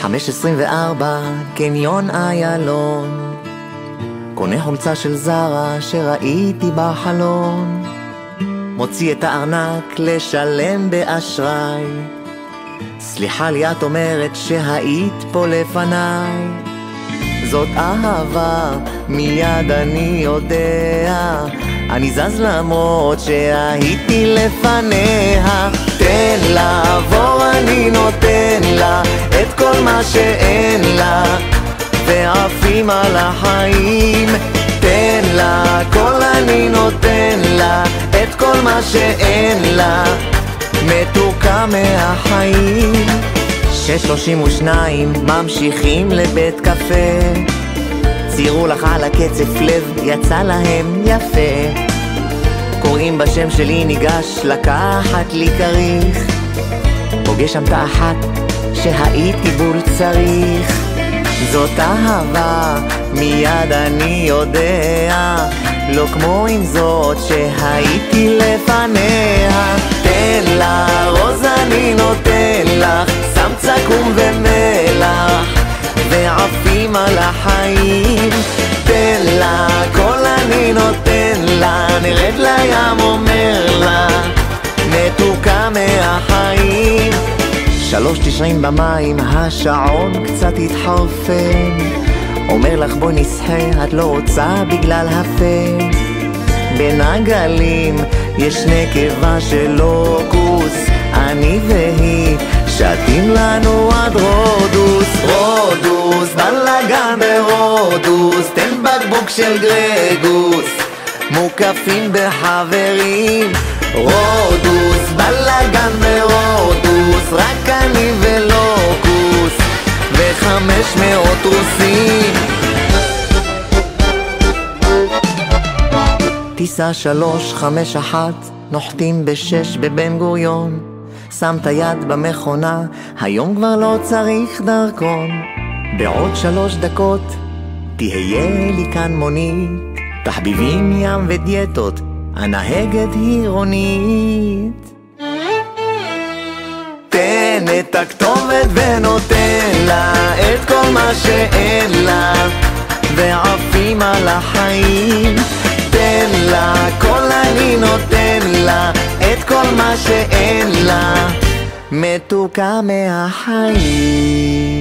5:24, קניון איילון. קונה חולצה של זרה שראיתי בחלון. מוציא את הארנק לשלם באשראי. סליחה לי, את אומרת שהיית פה לפניי. זאת אהבה, מיד אני יודע. אני זז למרות שהייתי לפניה. תן לה, עבור אני נותן לה את כל מה שאין לה, ועפים על החיים. תן לה, כל אני נותן לה את כל מה שאין לה, מתוקה מהחיים. 6:32 ממשיכים לבית קפה. ציירו לך על הקצף לב, יצא להם יפה. קוראים בשם שלי, ניגש לקחת לי כריך. פוגש שם תחת שהייתי בול צריך. זאת אהבה, מיד אני יודע. לא כמו עם זאת שהייתי לפניה. תן לה, רוז אני נותן לך, שם צקום ומלח, ועפים על החיים. תן לה, כל אני נותן לה, נרד לים אומר לה, מתוקה מהחיים. 3:90 במים, השעון קצת התחרפן. אומר לך בואי נסחה, את לא רוצה בגלל הפה. בין הגלים יש נקבה של לוקוס, אני והיא שתים לנו עד רודוס. רודוס, בלגן ברודוס, תן בקבוק של גרגוס, מוקפים בחברים. רודוס, בלגן ברודוס, רק אני ולוקוס, ו500 רוסים. טיסה 351, נוחתים ב6 בבן גוריון. שם את היד במכונה, היום כבר לא צריך דרכון. בעוד 3 דקות תהיה לי כאן מונית, תחביבים ים ודיאטות, הנהגת היא רונית. תן את הכתובת ונותן לה את כל מה שאין לה, ועפים על החיים. תן לה, כל אני נותן לה את כל מה שאין לה, מתוקה מהחיים.